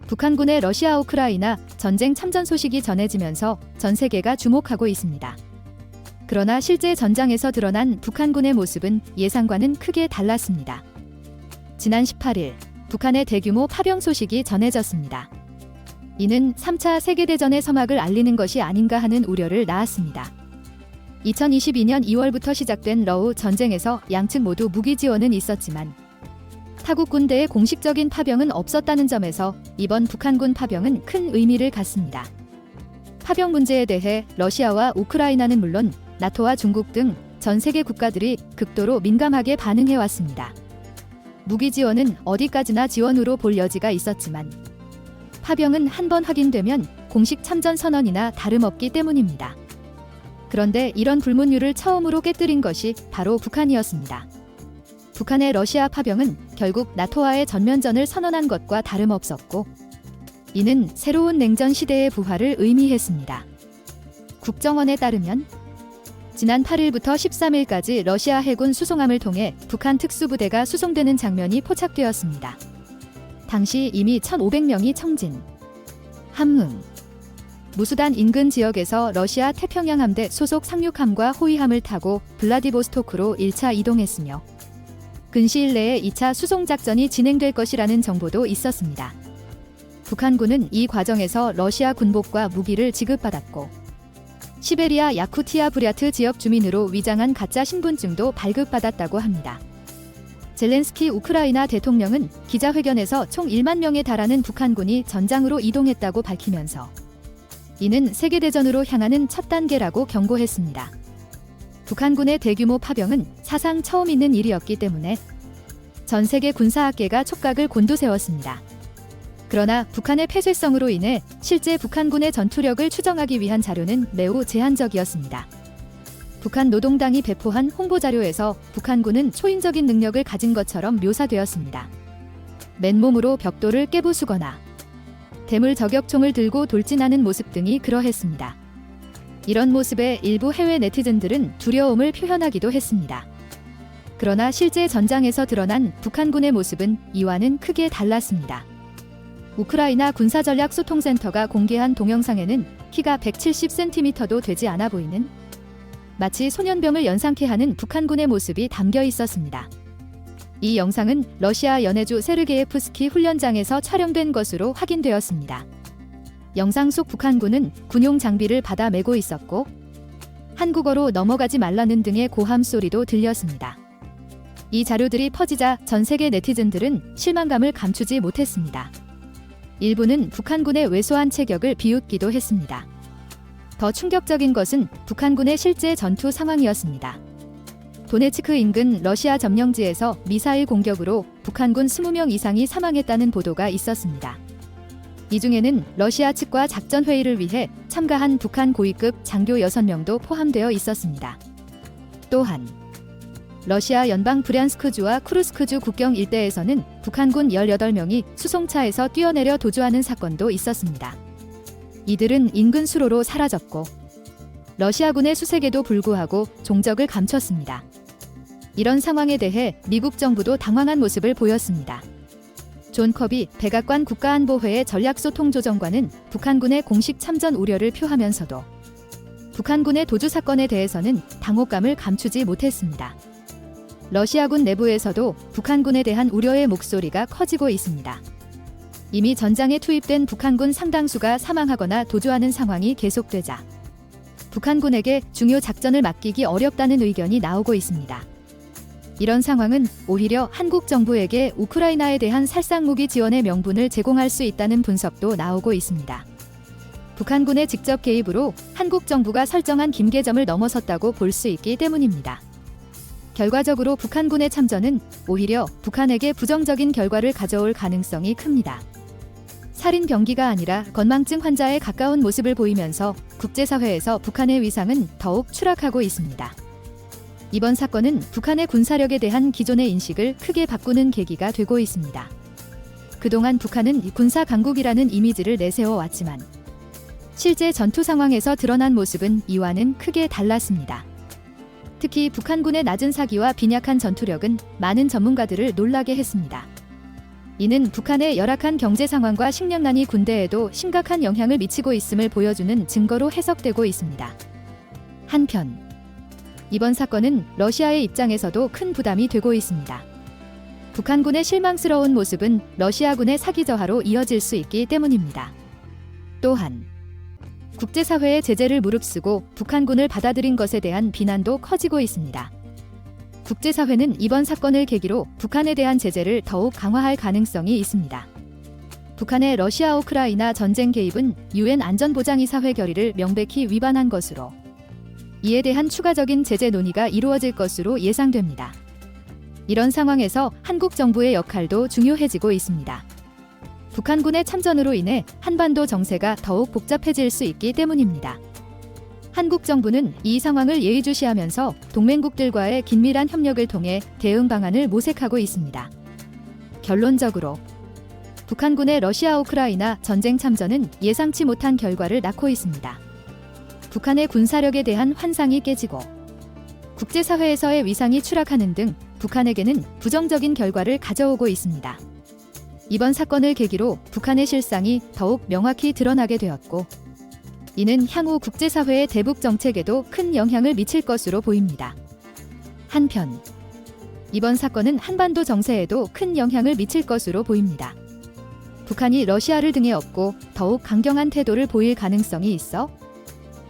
북한군의 러시아 우크라이나 전쟁 참전 소식이 전해지면서 전 세계가 주목하고 있습니다. 그러나 실제 전장에서 드러난 북한군의 모습은 예상과는 크게 달랐습니다. 지난 18일 북한의 대규모 파병 소식이 전해졌습니다. 이는 3차 세계대전의 서막을 알리는 것이 아닌가 하는 우려를 낳았습니다. 2022년 2월부터 시작된 러우 전쟁에서 양측 모두 무기 지원은 있었지만 타국 군대의 공식적인 파병은 없었다는 점에서 이번 북한군 파병은 큰 의미를 갖습니다. 파병 문제에 대해 러시아와 우크라이나는 물론 나토와 중국 등 전 세계 국가들이 극도로 민감하게 반응해왔습니다. 무기 지원은 어디까지나 지원으로 볼 여지가 있었지만 파병은 한번 확인되면 공식 참전 선언이나 다름없기 때문입니다. 그런데 이런 불문율을 처음으로 깨뜨린 것이 바로 북한이었습니다. 북한의 러시아 파병은 결국 나토와의 전면전을 선언한 것과 다름없었고 이는 새로운 냉전 시대의 부활을 의미했습니다. 국정원에 따르면 지난 8일부터 13일까지 러시아 해군 수송함을 통해 북한 특수부대가 수송되는 장면이 포착되었습니다. 당시 이미 1,500명이 청진, 함흥, 무수단 인근 지역에서 러시아 태평양 함대 소속 상륙함과 호위함을 타고 블라디보스토크로 1차 이동했으며 근시일 내에 2차 수송작전이 진행될 것이라는 정보도 있었습니다. 북한군은 이 과정에서 러시아 군복과 무기를 지급받았고 시베리아 야쿠티아 브랴트 지역 주민으로 위장한 가짜 신분증도 발급받았다고 합니다. 젤렌스키 우크라이나 대통령은 기자회견에서 총 1만 명에 달하는 북한군이 전장으로 이동했다고 밝히면서 이는 세계대전으로 향하는 첫 단계라고 경고했습니다. 북한군의 대규모 파병은 사상 처음 있는 일이었기 때문에 전 세계 군사학계가 촉각을 곤두세웠습니다. 그러나 북한의 폐쇄성으로 인해 실제 북한군의 전투력을 추정하기 위한 자료는 매우 제한적이었습니다. 북한 노동당이 배포한 홍보자료에서 북한군은 초인적인 능력을 가진 것처럼 묘사되었습니다. 맨몸으로 벽돌을 깨부수거나 대물 저격총을 들고 돌진하는 모습 등이 그러했습니다. 이런 모습에 일부 해외 네티즌들은 두려움을 표현하기도 했습니다. 그러나 실제 전장에서 드러난 북한군의 모습은 이와는 크게 달랐습니다. 우크라이나 군사전략소통센터가 공개한 동영상에는 키가 170cm도 되지 않아 보이는 마치 소년병을 연상케 하는 북한군의 모습이 담겨 있었습니다. 이 영상은 러시아 연해주 세르게예프스키 훈련장에서 촬영된 것으로 확인되었습니다. 영상 속 북한군은 군용 장비를 받아 메고 있었고 한국어로 넘어가지 말라는 등의 고함 소리도 들렸습니다. 이 자료들이 퍼지자 전 세계 네티즌들은 실망감을 감추지 못했습니다. 일부는 북한군의 왜소한 체격을 비웃기도 했습니다. 더 충격적인 것은 북한군의 실제 전투 상황이었습니다. 도네츠크 인근 러시아 점령지에서 미사일 공격으로 북한군 20명 이상이 사망했다는 보도가 있었습니다. 이 중에는 러시아 측과 작전 회의를 위해 참가한 북한 고위급 장교 6명도 포함되어 있었습니다. 또한 러시아 연방 브리안스크주와 쿠르스크주 국경 일대에서는 북한군 18명이 수송차에서 뛰어내려 도주하는 사건도 있었습니다. 이들은 인근 수로로 사라졌고 러시아군의 수색에도 불구하고 종적을 감췄습니다. 이런 상황에 대해 미국 정부도 당황한 모습을 보였습니다. 존 커비 백악관 국가안보회의 전략소통조정관은 북한군의 공식 참전 우려를 표하면서도 북한군의 도주 사건에 대해서는 당혹감을 감추지 못했습니다. 러시아군 내부에서도 북한군에 대한 우려의 목소리가 커지고 있습니다. 이미 전장에 투입된 북한군 상당수가 사망하거나 도주하는 상황이 계속되자 북한군에게 중요 작전을 맡기기 어렵다는 의견이 나오고 있습니다. 이런 상황은 오히려 한국 정부에게 우크라이나에 대한 살상무기 지원의 명분을 제공할 수 있다는 분석도 나오고 있습니다. 북한군의 직접 개입으로 한국 정부가 설정한 김계점을 넘어섰다고 볼 수 있기 때문입니다. 결과적으로 북한군의 참전은 오히려 북한에게 부정적인 결과를 가져올 가능성이 큽니다. 살인 병기가 아니라 건망증 환자에 가까운 모습을 보이면서 국제사회에서 북한의 위상은 더욱 추락하고 있습니다. 이번 사건은 북한의 군사력에 대한 기존의 인식을 크게 바꾸는 계기가 되고 있습니다. 그동안 북한은 군사 강국이라는 이미지를 내세워 왔지만 실제 전투 상황에서 드러난 모습은 이와는 크게 달랐습니다. 특히 북한군의 낮은 사기와 빈약한 전투력은 많은 전문가들을 놀라게 했습니다. 이는 북한의 열악한 경제 상황과 식량난이 군대에도 심각한 영향을 미치고 있음을 보여주는 증거로 해석되고 있습니다. 한편 이번 사건은 러시아의 입장에서도 큰 부담이 되고 있습니다. 북한군의 실망스러운 모습은 러시아군의 사기 저하로 이어질 수 있기 때문입니다. 또한 국제사회의 제재를 무릅쓰고 북한군을 받아들인 것에 대한 비난도 커지고 있습니다. 국제사회는 이번 사건을 계기로 북한에 대한 제재를 더욱 강화할 가능성이 있습니다. 북한의 러시아-우크라이나 전쟁 개입은 유엔 안전보장이사회 결의를 명백히 위반한 것으로 이에 대한 추가적인 제재 논의가 이루어질 것으로 예상됩니다. 이런 상황에서 한국 정부의 역할도 중요해지고 있습니다. 북한군의 참전으로 인해 한반도 정세가 더욱 복잡해질 수 있기 때문입니다. 한국 정부는 이 상황을 예의주시하면서 동맹국들과의 긴밀한 협력을 통해 대응 방안을 모색하고 있습니다. 결론적으로 북한군의 러시아-우크라이나 전쟁 참전은 예상치 못한 결과를 낳고 있습니다. 북한의 군사력에 대한 환상이 깨지고 국제사회에서의 위상이 추락하는 등 북한에게는 부정적인 결과를 가져오고 있습니다. 이번 사건을 계기로 북한의 실상이 더욱 명확히 드러나게 되었고, 이는 향후 국제사회의 대북 정책에도 큰 영향을 미칠 것으로 보입니다. 한편, 이번 사건은 한반도 정세에도 큰 영향을 미칠 것으로 보입니다. 북한이 러시아를 등에 업고 더욱 강경한 태도를 보일 가능성이 있어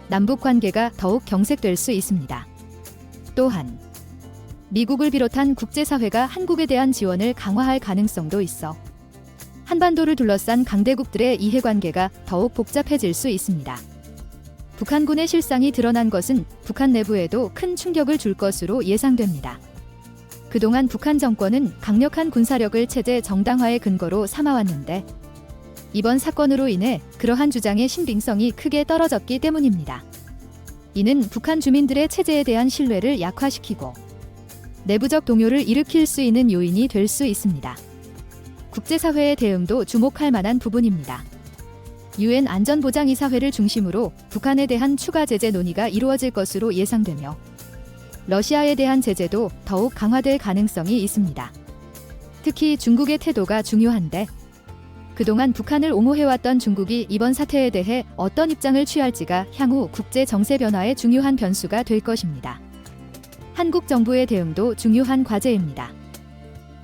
남북 관계가 더욱 경색될 수 있습니다. 또한 미국을 비롯한 국제사회가 한국에 대한 지원을 강화할 가능성도 있어 한반도를 둘러싼 강대국들의 이해관계가 더욱 복잡해질 수 있습니다. 북한군의 실상이 드러난 것은 북한 내부에도 큰 충격을 줄 것으로 예상됩니다. 그동안 북한 정권은 강력한 군사력을 체제 정당화의 근거로 삼아왔는데, 이번 사건으로 인해 그러한 주장의 신빙성이 크게 떨어졌기 때문입니다. 이는 북한 주민들의 체제에 대한 신뢰를 약화시키고 내부적 동요를 일으킬 수 있는 요인이 될 수 있습니다. 국제사회의 대응도 주목할 만한 부분입니다. 유엔 안전보장이사회를 중심으로 북한에 대한 추가 제재 논의가 이루어질 것으로 예상되며, 러시아에 대한 제재도 더욱 강화될 가능성이 있습니다. 특히 중국의 태도가 중요한데, 그동안 북한을 옹호해왔던 중국이 이번 사태에 대해 어떤 입장을 취할지가 향후 국제 정세 변화의 중요한 변수가 될 것입니다. 한국 정부의 대응도 중요한 과제입니다.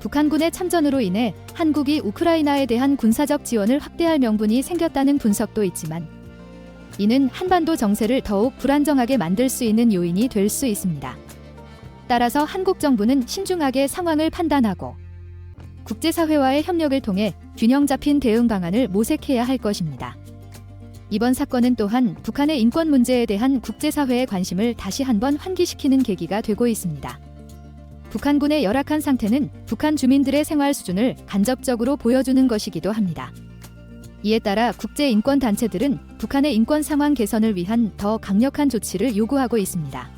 북한군의 참전으로 인해 한국이 우크라이나에 대한 군사적 지원을 확대할 명분이 생겼다는 분석도 있지만, 이는 한반도 정세를 더욱 불안정하게 만들 수 있는 요인이 될 수 있습니다. 따라서 한국 정부는 신중하게 상황을 판단하고 국제사회와의 협력을 통해 균형 잡힌 대응 방안을 모색해야 할 것입니다. 이번 사건은 또한 북한의 인권 문제에 대한 국제사회의 관심을 다시 한번 환기시키는 계기가 되고 있습니다. 북한군의 열악한 상태는 북한 주민들의 생활 수준을 간접적으로 보여주는 것이기도 합니다. 이에 따라 국제인권단체들은 북한의 인권 상황 개선을 위한 더 강력한 조치를 요구하고 있습니다.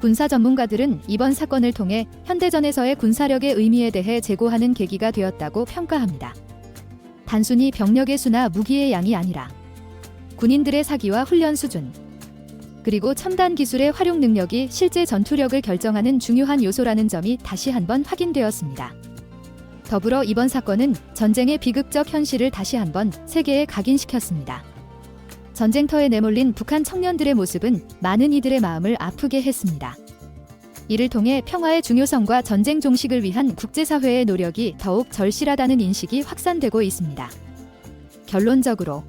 군사 전문가들은 이번 사건을 통해 현대전에서의 군사력의 의미에 대해 재고하는 계기가 되었다고 평가합니다. 단순히 병력의 수나 무기의 양이 아니라 군인들의 사기와 훈련 수준, 그리고 첨단 기술의 활용 능력이 실제 전투력을 결정하는 중요한 요소라는 점이 다시 한번 확인되었습니다. 더불어 이번 사건은 전쟁의 비극적 현실을 다시 한번 세계에 각인시켰습니다. 전쟁터에 내몰린 북한 청년들의 모습은 많은 이들의 마음을 아프게 했습니다. 이를 통해 평화의 중요성과 전쟁 종식을 위한 국제사회의 노력이 더욱 절실하다는 인식이 확산되고 있습니다. 결론적으로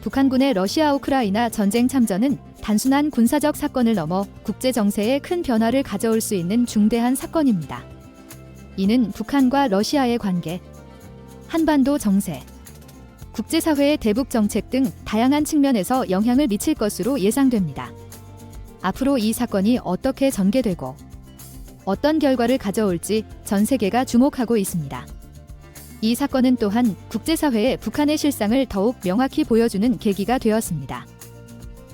북한군의 러시아-우크라이나 전쟁 참전은 단순한 군사적 사건을 넘어 국제 정세에 큰 변화를 가져올 수 있는 중대한 사건입니다. 이는 북한과 러시아의 관계, 한반도 정세, 국제사회의 대북 정책 등 다양한 측면에서 영향을 미칠 것으로 예상됩니다. 앞으로 이 사건이 어떻게 전개되고 어떤 결과를 가져올지 전 세계가 주목하고 있습니다. 이 사건은 또한 국제사회에 북한의 실상을 더욱 명확히 보여주는 계기가 되었습니다.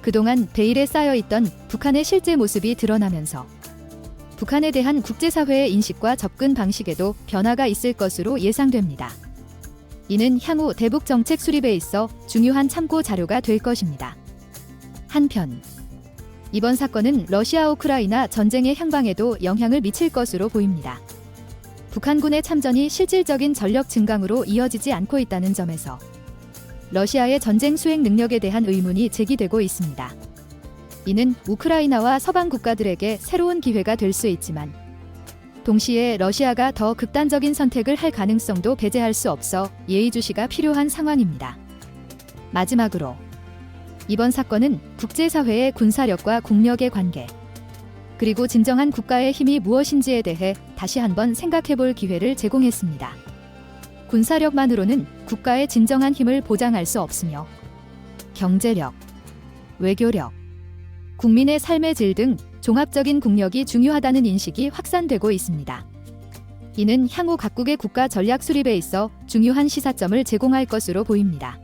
그동안 베일에 쌓여있던 북한의 실제 모습이 드러나면서 북한에 대한 국제사회의 인식과 접근 방식에도 변화가 있을 것으로 예상됩니다. 이는 향후 대북 정책 수립에 있어 중요한 참고 자료가 될 것입니다. 한편 이번 사건은 러시아 우크라이나 전쟁의 향방에도 영향을 미칠 것으로 보입니다. 북한군의 참전이 실질적인 전력 증강으로 이어지지 않고 있다는 점에서 러시아의 전쟁 수행 능력에 대한 의문이 제기되고 있습니다. 이는 우크라이나와 서방 국가들에게 새로운 기회가 될 수 있지만 동시에 러시아가 더 극단적인 선택을 할 가능성도 배제할 수 없어 예의주시가 필요한 상황입니다. 마지막으로 이번 사건은 국제사회의 군사력과 국력의 관계, 그리고 진정한 국가의 힘이 무엇인지에 대해 다시 한번 생각해볼 기회를 제공했습니다. 군사력만으로는 국가의 진정한 힘을 보장할 수 없으며 경제력, 외교력, 국민의 삶의 질 등 종합적인 국력이 중요하다는 인식이 확산되고 있습니다. 이는 향후 각국의 국가 전략 수립에 있어 중요한 시사점을 제공할 것으로 보입니다.